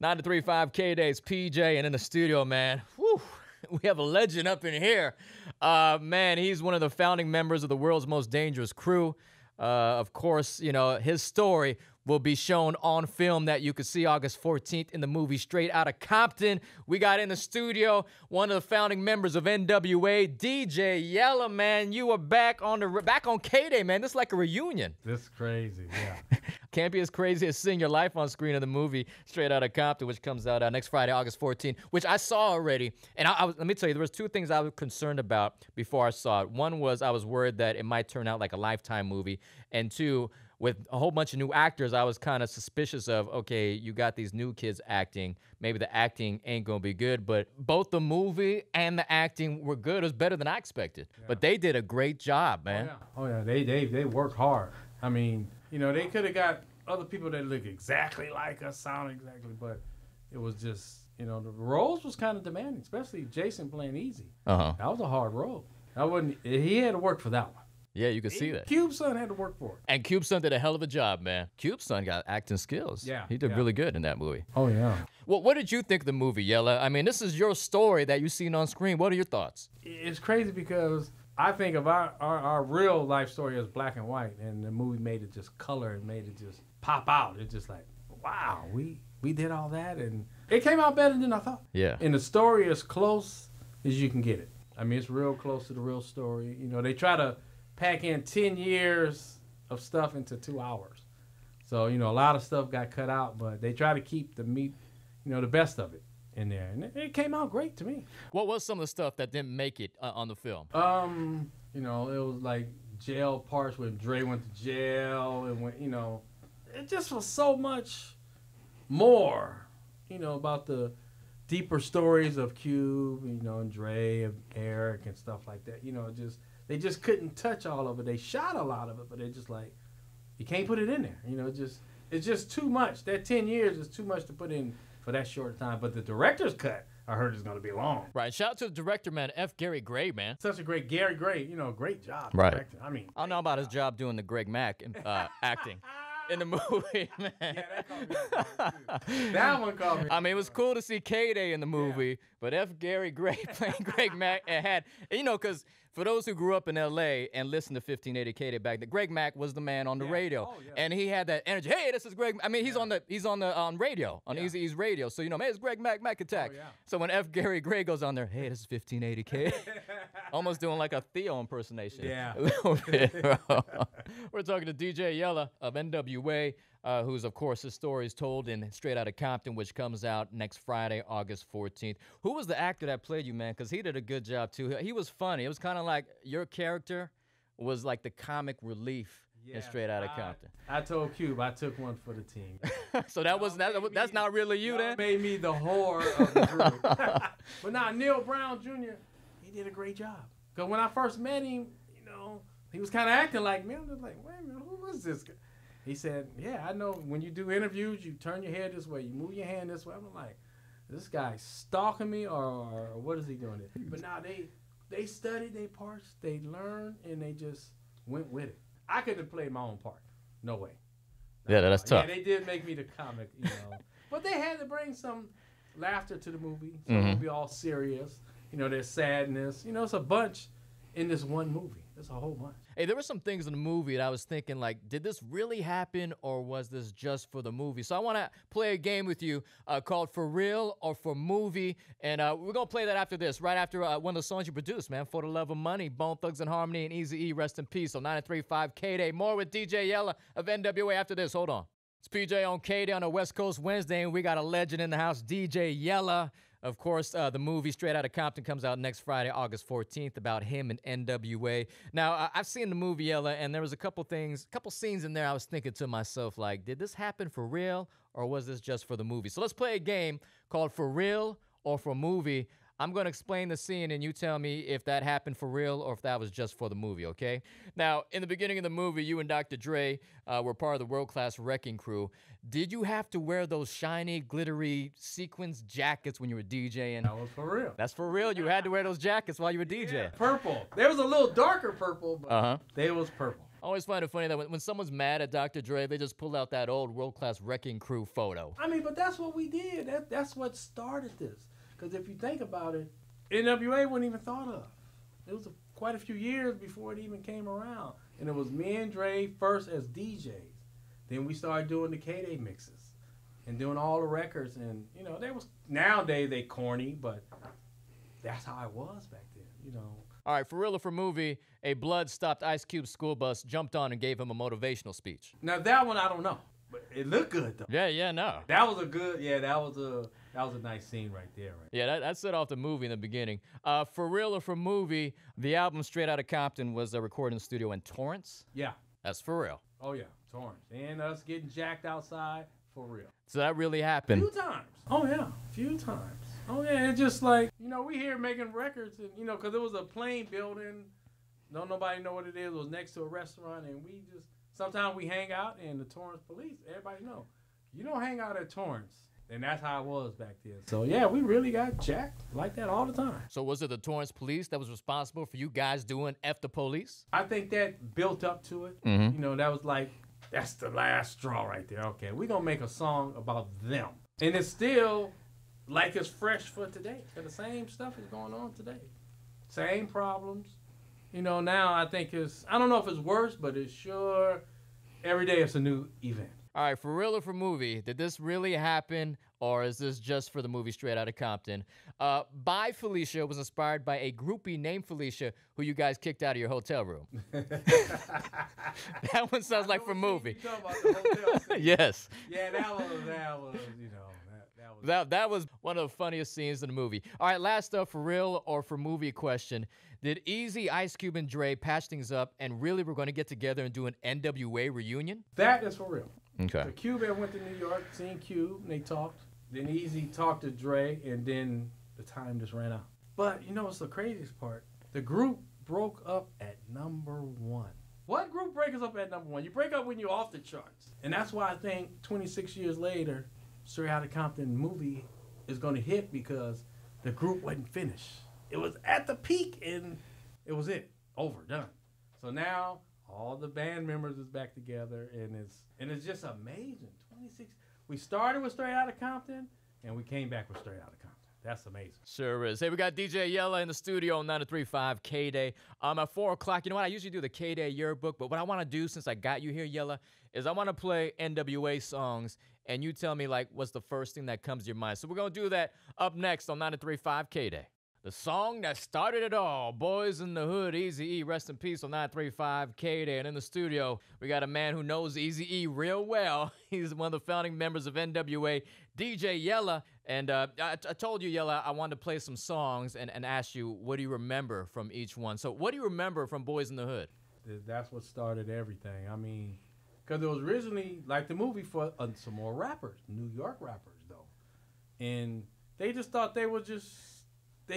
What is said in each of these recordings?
93.5 KDAY's PJ, and in the studio, man, whew, we have a legend up in here. Man, he's one of the founding members of the world's most dangerous crew. Of course, you know, his story will be shown on film that you can see August 14th in the movie Straight Outta Compton. We got in the studio one of the founding members of N.W.A, DJ Yella, man. You are back on KDAY, man. This is like a reunion. This is crazy, yeah. Can't be as crazy as seeing your life on screen in the movie Straight Outta Compton, which comes out next Friday, August 14th, which I saw already. And let me tell you, there was two things I was concerned about before I saw it. One was I was worried that it might turn out like a Lifetime movie. And two, with a whole bunch of new actors, I was kind of suspicious of, okay, you got these new kids acting. Maybe the acting ain't going to be good. But both the movie and the acting were good. It was better than I expected. Yeah. But they did a great job, man. Oh, yeah. They work hard. I mean, you know, they could have got other people that look exactly like us, sound exactly, but it was just, you know, the roles was kind of demanding, especially Jason playing Easy. That was a hard role. He had to work for that one. Yeah, you can see that. Cube's son had to work for it. And Cube's son did a hell of a job, man. Cube's son got acting skills. Yeah. He did really good in that movie. Oh, yeah. Well, what did you think of the movie, Yella? I mean, this is your story that you've seen on screen. What are your thoughts? It's crazy because I think of our real life story as black and white, and the movie made it just color and made it just pop out. It's just like, wow, we did all that, and it came out better than I thought. Yeah. And the story is close as you can get it. I mean, it's real close to the real story. You know, they try to pack in 10 years of stuff into 2 hours. So, you know, a lot of stuff got cut out, but they try to keep the meat, you know, the best of it in there. And it came out great to me. What was some of the stuff that didn't make it on the film? You know, it was like jail parts when Dre went to jail, and when, you know, it just was so much more, you know, about the deeper stories of Cube, you know, and Dre and Eric and stuff like that. You know, they just couldn't touch all of it. They shot a lot of it, but they just like, you can't put it in there. You know, it's just too much. That 10 years is too much to put in for that short time. But the director's cut, I heard, is going to be long. Right. Shout out to the director, man, F. Gary Gray, man. Such a great Gary Gray, you know, great job. Right. Directing. I mean, I don't know about his job doing the Greg Mack acting in the movie, man. Yeah, that caught me. That one caught me. I mean, it was cool to see KDAY in the movie, but F. Gary Gray playing Greg Mack, you know, because for those who grew up in L.A. and listened to 1580 KDAY back then, Greg Mack was the man on the radio, and he had that energy. Hey, this is Greg. I mean, he's on the radio on Eazy-E's radio, so you know, man, it's Greg Mack Attack. So when F. Gary Gray goes on there, hey, this is 1580 KDAY, almost doing like a Theo impersonation. Yeah. We're talking to DJ Yella of N.W.A, who's, of course, his story is told in Straight Outta Compton, which comes out next Friday, August 14th. Who was the actor that played you, man? Because he did a good job, too. He was funny. It was kind of like your character was like the comic relief in Straight Outta Compton. I told Cube I took one for the team. So that's not really you, then? Made me the whore of the group. But now, Neil Brown Jr., he did a great job. Because when I first met him, you know, he was kind of acting like me. I'm just like, wait a minute, who is this guy? He said, yeah, I know when you do interviews, you turn your head this way, you move your hand this way. I'm like, is this guy stalking me or what is he doing? But now they studied their parts, they learned, and they just went with it. I couldn't have played my own part. No way. Yeah, that's tough. Yeah, they did make me the comic, you know. But they had to bring some laughter to the movie. So it won't be all serious. You know, there's sadness. You know, it's a bunch in this one movie. It's a whole bunch. Hey, there were some things in the movie that I was thinking, like, did this really happen or was this just for the movie? So I want to play a game with you called For Real or For Movie. And we're going to play that after this, right after one of the songs you produced, man, For the Love of Money, Bone Thugs and Harmony, and Eazy-E, rest in peace. So 93.5 KDAY. More with DJ Yella of N.W.A after this. Hold on. It's PJ on KDAY on a West Coast Wednesday, and we got a legend in the house, DJ Yella. Of course, the movie Straight Outta Compton comes out next Friday, August 14th, about him and N.W.A. Now, I've seen the movie, Yella, and there was a couple scenes in there I was thinking to myself, like, did this happen for real, or was this just for the movie? So let's play a game called For Real or For Movie. I'm going to explain the scene, and you tell me if that happened for real or if that was just for the movie, okay? Now, in the beginning of the movie, you and Dr. Dre were part of the world-class wrecking crew. Did you have to wear those shiny, glittery sequins jackets when you were DJing? That was for real. That's for real? You had to wear those jackets while you were DJing? Yeah, purple. There was a little darker purple, but they was purple. I always find it funny that when someone's mad at Dr. Dre, they just pull out that old world-class Wrecking Crew photo. I mean, but that's what we did. That's what started this. Because if you think about it, N.W.A. wasn't even thought of. It was quite a few years before it even came around. And it was me and Dre first as DJs. Then we started doing the KDAY mixes and doing all the records. And, you know, nowadays they corny, but that's how it was back then, you know. All right, for real or for movie, a blood-stopped Ice Cube school bus jumped on and gave him a motivational speech. Now that one I don't know, but it looked good though. Yeah, no. That was a nice scene right there, right? Yeah, that set off the movie in the beginning. For real or for movie, the album Straight Outta Compton was recorded in the studio in Torrance. Yeah. That's for real. Oh yeah, Torrance. And us getting jacked outside, for real. So that really happened. A few times. Oh yeah, a few times. Oh yeah, it's just like, you know, we here making records, and you know, because it was a plain building. Don't nobody know what it is. It was next to a restaurant, and we just, sometimes we hang out, and the Torrance police, everybody know, you don't hang out at Torrance. And that's how it was back then. So yeah, we really got jacked like that all the time. So was it the Torrance police that was responsible for you guys doing F the police? I think that built up to it. Mm-hmm. You know, that was like, that's the last straw right there. Okay, we're going to make a song about them. And it's still like it's fresh for today. So the same stuff is going on today. Same problems. You know, now I think I don't know if it's worse, but it's sure, every day it's a new event. All right, for real or for movie, did this really happen, or is this just for the movie Straight Outta Compton? Bye Felicia was inspired by a groupie named Felicia who you guys kicked out of your hotel room. That one sounds like for movie. You talking about the hotel scene. Yes. Yeah, that was, you know, That was one of the funniest scenes in the movie. All right, last up, for real or for movie question. Did Easy, Ice Cube, and Dre patch things up and really we're going to get together and do an N.W.A. reunion? That is for real. Okay. So Cube went to New York, seen Cube, and they talked. Then Easy talked to Dre, and then the time just ran out. But you know what's the craziest part? The group broke up at #1. What group breaks up at #1? You break up when you're off the charts. And that's why I think 26 years later, Straight Outta Compton movie is going to hit because the group wasn't finished. It was at the peak, and it was it. Over, done. So now all the band members is back together, and it's just amazing. 26. We started with Straight Outta Compton, and we came back with Straight Outta Compton. That's amazing. Sure is. Hey, we got DJ Yella in the studio on 93.5 KDAY. At 4 o'clock, you know what? I usually do the KDAY yearbook, but what I want to do since I got you here, Yella, is I want to play N.W.A. songs, and you tell me, like, what's the first thing that comes to your mind. So we're going to do that up next on 93.5 KDAY. The song that started it all, Boys in the Hood, Eazy-E, rest in peace on 93.5 KDAY. And in the studio, we got a man who knows Eazy-E real well. He's one of the founding members of N.W.A, DJ Yella. And I told you, Yella, I wanted to play some songs and ask you, what do you remember from each one? So what do you remember from Boys in the Hood? That's what started everything. I mean, because it was originally like the movie for some more rappers, New York rappers, though. And they just thought they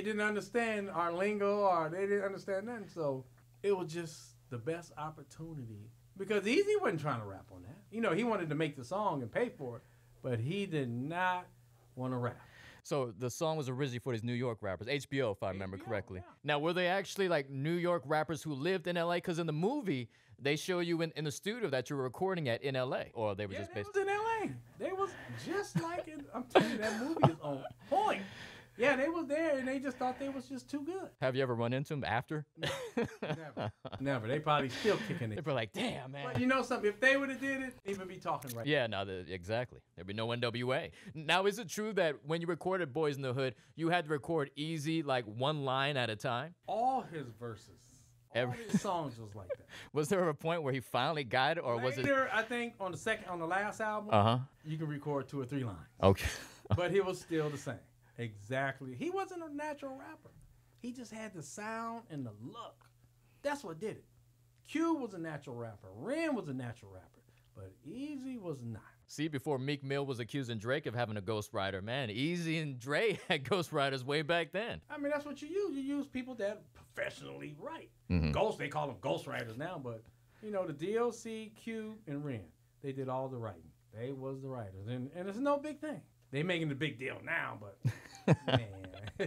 didn't understand our lingo, or they didn't understand nothing. So it was just the best opportunity because Easy wasn't trying to rap on that. You know, he wanted to make the song and pay for it, but he did not want to rap. So the song was originally for these New York rappers, HBO, if I remember correctly. Yeah. Now, were they actually like New York rappers who lived in LA? Because in the movie, they show you in the studio that you were recording at in LA, or they were just based. They was in LA. They was just like it. I'm telling you, that movie is on point. Yeah, they was there, and they just thought they was just too good. Have you ever run into them after? Never. They probably still kicking it. They're probably like, damn, man. But you know something? If they would have did it, they'd even be talking right now. Yeah, no, exactly. There'd be no N.W.A. Now, is it true that when you recorded Boys in the Hood, you had to record Easy like one line at a time? All his verses. All his songs was like that. Was there a point where he finally got it, or was it? Later, I think on the last album, you can record 2 or 3 lines. Okay. But it was still the same. Exactly. He wasn't a natural rapper. He just had the sound and the look. That's what did it. Q was a natural rapper. Ren was a natural rapper. But Easy was not. See, before Meek Mill was accusing Drake of having a ghostwriter, man, Easy and Dre had ghostwriters way back then. I mean, that's what you use. You use people that professionally write. Mm-hmm. They call them ghostwriters now, but, you know, the DLC, Q, and Ren, they did all the writing. They was the writers. And it's no big thing. They making a big deal now, but, man.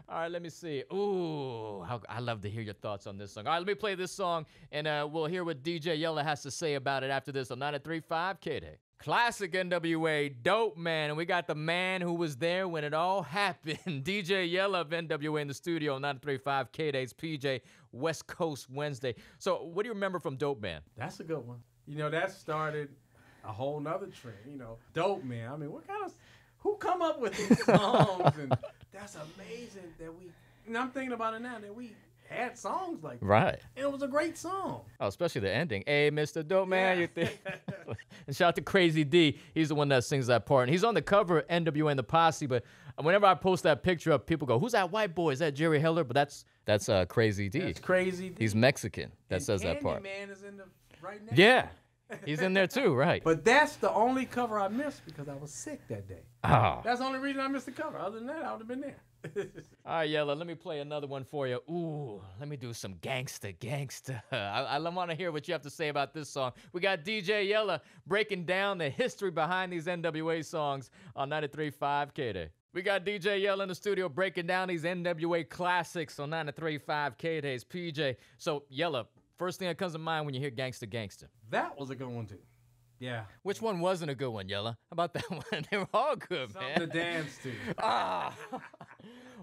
All right, let me see. Ooh, I love to hear your thoughts on this song. All right, let me play this song, and we'll hear what DJ Yella has to say about it after this on 93.5 KDAY. Classic N.W.A. Dope Man, and we got the man who was there when it all happened. DJ Yella of N.W.A. in the studio on 93.5 KDAY's PJ West Coast Wednesday. So what do you remember from Dope Man? That's a good one. You know, that started a whole nother trend. You know, Dope Man. I mean, who come up with these songs? And that's amazing that and I'm thinking about it now, that we had songs like that. Right. And it was a great song. Oh, especially the ending. Hey, Mr. Dope Man, Yeah. you think? And shout out to Crazy D. He's the one that sings that part. And he's on the cover of N.W.A. and the Posse, but whenever I post that picture up, people go, who's that white boy? Is that Jerry Heller? But that's Crazy D. That's Crazy D. He's Mexican. That And says that part. Candyman is in the right now. Yeah. He's in there too, right? But that's the only cover I missed because I was sick that day. Oh. That's the only reason I missed the cover. Other than that, I would have been there. All right, Yella, let me play another one for you. Ooh, let me do some gangsta. I want to hear what you have to say about this song. We got DJ Yella breaking down the history behind these N.W.A. songs on 93.5 KDAY. We got DJ Yella in the studio breaking down these N.W.A. classics on 93.5 KDAY's PJ. So, Yella, first thing that comes to mind when you hear gangsta. That was a good one, too. Yeah. Which one wasn't a good one, Yella? How about that one? They were all good, Something man. to dance to. Ah.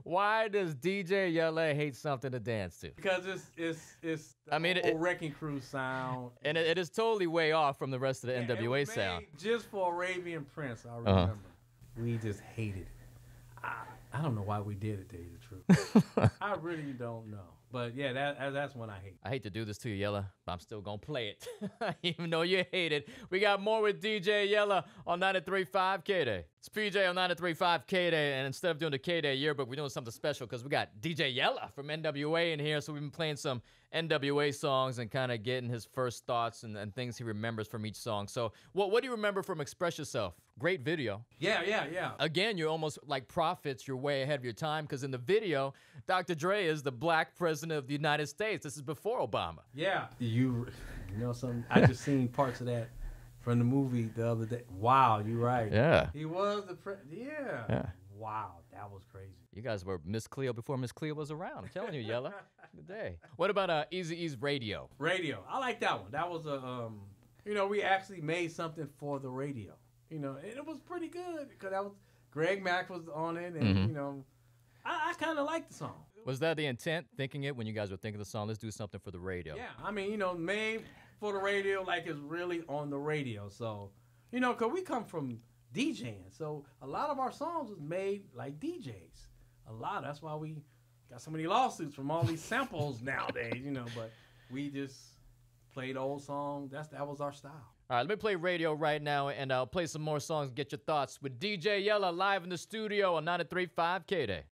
Why does DJ Yella hate something to dance to? Because it's I mean, whole Wrecking Crew sound. And it is totally way off from the rest of the Yeah, N.W.A. it was sound. made just for Arabian Prince, I remember. We just hated it. I don't know why we did it, to tell you the truth. I really don't know. But yeah, that's one I hate. I hate to do this to you, Yella, but I'm still going to play it. Even though you hate it. We got more with DJ Yella on 93.5 KDAY. It's PJ on 93.5 KDAY, and instead of doing the KDAY yearbook, we're doing something special because we got DJ Yella from N.W.A. in here, so we've been playing some N.W.A. songs and kind of getting his first thoughts and things he remembers from each song. So what do you remember from Express Yourself? Great video. Yeah. Again, you're almost like prophets. You're way ahead of your time because in the video, Dr. Dre is the black president of the United States. This is before Obama. Yeah. You know something? I just seen parts of that from the movie the other day. Wow, you're right. Yeah. He was the yeah. Wow, that was crazy. You guys were Miss Cleo before Miss Cleo was around. I'm telling you, Yella. Good day. What about Eazy-E's Radio? Radio. I like that one. That was we actually made something for the radio. And it was pretty good because that was Greg Mack was on it, and I kind of liked the song. Was that the intent, thinking it when you guys were thinking the song? Let's do something for the radio. Yeah, I mean, made for the radio, like it's really on the radio. So, because we come from DJing, so a lot of our songs was made like DJs. A lot. That's why we got so many lawsuits from all these samples nowadays. But we just played old songs. That was our style. All right, let me play radio right now, and I'll play some more songs and get your thoughts with DJ Yella live in the studio on 93.5 KDAY.